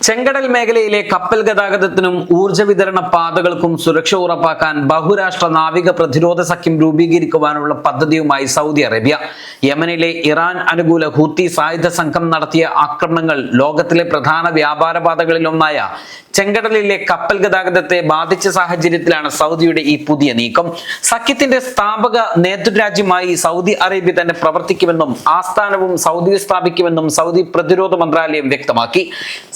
ചെങ്കടൽ മേഖലയിലെ കപ്പൽ ഗതാഗതത്തിനും ഊർജ്ജ വിതരണ പാതകൾക്കും സുരക്ഷ ഉറപ്പാക്കാൻ ബഹുരാഷ്ട്ര നാവിക പ്രതിരോധ സഖ്യം രൂപീകരിക്കുവാനുള്ള പദ്ധതിയുമായി സൗദി അറേബ്യ. യമനിലെ ഇറാൻ അനുകൂല ഹൂത്തി സായുധ സംഘം നടത്തിയ ആക്രമണങ്ങൾ ലോകത്തിലെ പ്രധാന വ്യാപാര പാതകളിലൊന്നായ ചെങ്കടലിലെ കപ്പൽ ഗതാഗതത്തെ ബാധിച്ച സാഹചര്യത്തിലാണ് സൗദിയുടെ ഈ പുതിയ നീക്കം. സഖ്യത്തിന്റെ സ്ഥാപക നേതൃരാജ്യമായി സൗദി അറേബ്യ തന്നെ പ്രവർത്തിക്കുമെന്നും ആസ്ഥാനവും സൗദിയിൽ സ്ഥാപിക്കുമെന്നും സൗദി പ്രതിരോധ മന്ത്രാലയം വ്യക്തമാക്കി.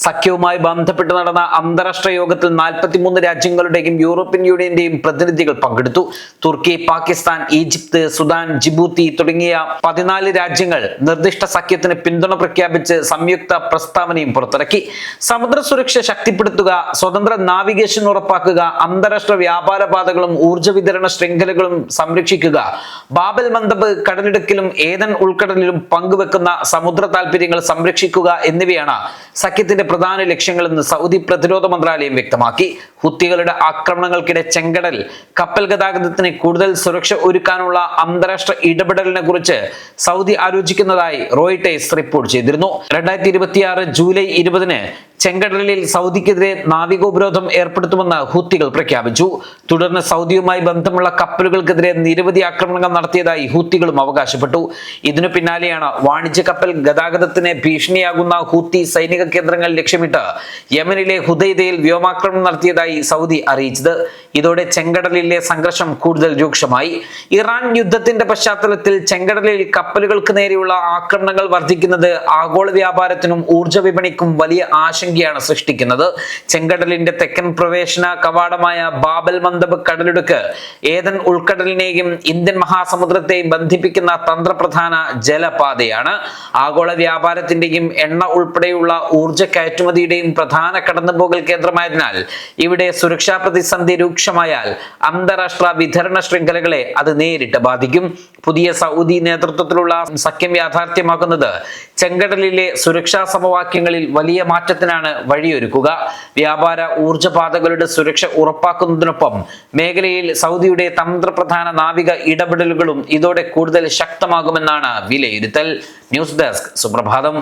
സഖ്യവുമായി ബന്ധപ്പെട്ട് നടന്ന അന്താരാഷ്ട്ര യോഗത്തിൽ 43 രാജ്യങ്ങളുടെയും യൂറോപ്യൻ യൂണിയന്റെയും പ്രതിനിധികൾ പങ്കെടുത്തു. തുർക്കി, പാകിസ്ഥാൻ, ഈജിപ്ത്, സുഡാൻ, ജിബൂത്തി തുടങ്ങിയ 14 രാജ്യങ്ങൾ നിർദ്ദിഷ്ട സഖ്യത്തിന് പിന്തുണ പ്രഖ്യാപിച്ച് സംയുക്ത പ്രസ്താവനയും പുറത്തിറക്കി. സമുദ്ര സുരക്ഷ ശക്തിപ്പെടുത്തുക, സ്വതന്ത്ര നാവിഗേഷൻ ഉറപ്പാക്കുക, അന്താരാഷ്ട്ര വ്യാപാര പാതകളും ഊർജ്ജ വിതരണ ശൃംഖലകളും സംരക്ഷിക്കുക, ബാബൽ മന്ദബ് കടലിടുക്കിലും ഏദൻ ഉൾക്കടലിലും പങ്കുവെക്കുന്ന സമുദ്ര താൽപര്യങ്ങൾ സംരക്ഷിക്കുക എന്നിവയാണ് സഖ്യത്തിന്റെ പ്രധാന ലക്ഷ്യങ്ങളെന്ന് സൗദി പ്രതിരോധ മന്ത്രാലയം വ്യക്തമാക്കി. ഹുത്തികളുടെ ആക്രമണങ്ങൾക്കിടെ ചെങ്കടൽ കപ്പൽ ഗതാഗതത്തിന് കൂടുതൽ സുരക്ഷ ഒരുക്കാനുള്ള അന്താരാഷ്ട്ര ഇടപെടലിനെ കുറിച്ച് സൗദി ആലോചിക്കുന്നതായി റോയിട്ടേഴ്സ് റിപ്പോർട്ട് ചെയ്തിരുന്നു. 2026 ജൂലൈ 20 ചെങ്കടലിൽ സൗദിക്കെതിരെ നാവികോപരോധം ഏർപ്പെടുത്തുമെന്ന് ഹൂത്തികൾ പ്രഖ്യാപിച്ചു. തുടർന്ന് സൗദിയുമായി ബന്ധമുള്ള കപ്പലുകൾക്കെതിരെ നിരവധി ആക്രമണങ്ങൾ നടത്തിയതായി ഹൂത്തികളും അവകാശപ്പെട്ടു. ഇതിനു പിന്നാലെയാണ് വാണിജ്യ കപ്പൽ ഗതാഗതത്തിന് ഭീഷണിയാകുന്ന ഹൂത്തി സൈനിക കേന്ദ്രങ്ങൾ ലക്ഷ്യമിട്ട് യമനിലെ ഹുദൈദയിൽ വ്യോമാക്രമണം നടത്തിയതായി സൗദി അറിയിച്ചത്. ഇതോടെ ചെങ്കടലിലെ സംഘർഷം കൂടുതൽ രൂക്ഷമായി. ഇറാൻ യുദ്ധത്തിന്റെ പശ്ചാത്തലത്തിൽ ചെങ്കടലിൽ കപ്പലുകൾക്ക് നേരെയുള്ള ആക്രമണങ്ങൾ വർദ്ധിക്കുന്നത് ആഗോള വ്യാപാരത്തിനും ഊർജ്ജ വിപണിക്കും വലിയ ആശങ്കയാണ് സൃഷ്ടിക്കുന്നത്. ചെങ്കടലിന്റെ തെക്കൻ പ്രവേശന കവാടമായ ബാബൽ മന്ദബ് കടലിടുക്ക് ഏദൻ ഉൾക്കടലിനെയും ഇന്ത്യൻ മഹാസമുദ്രത്തെയും ബന്ധിപ്പിക്കുന്ന തന്ത്രപ്രധാന ജലപാതയാണ്. ആഗോള വ്യാപാരത്തിന്റെയും എണ്ണ ഉൾപ്പെടെയുള്ള ഊർജ്ജ കയറ്റുമതിയുടെയും പ്രധാന കടന്നുപോകൽ കേന്ദ്രമായതിനാൽ ഇവിടെ സുരക്ഷാ പ്രതിസന്ധി രൂക്ഷമായാൽ അന്താരാഷ്ട്ര വിതരണ ശൃംഖലകളെ അത് നേരിട്ട് ബാധിക്കും. പുതിയ സൗദി നേതൃത്വത്തിലുള്ള സഖ്യം യാഥാർത്ഥ്യമാക്കുന്നത് ചെങ്കടലിലെ സുരക്ഷാ സമവാക്യങ്ങളിൽ വലിയ മാറ്റത്തിനാണ് വഴിയൊരുക്കുക. വ്യാപാര ഊർജ്ജ പാതകളുടെ സുരക്ഷ ഉറപ്പാക്കുന്നതിനൊപ്പം മേഖലയിൽ സൗദിയുടെ തന്ത്രപ്രധാന നാവിക ഇടപെടലുകളും ഇതോടെ കൂടുതൽ ശക്തമാകുമെന്നാണ് വിലയിരുത്തൽ. ന്യൂസ് ഡെസ്ക് സുപ്രഭാതം.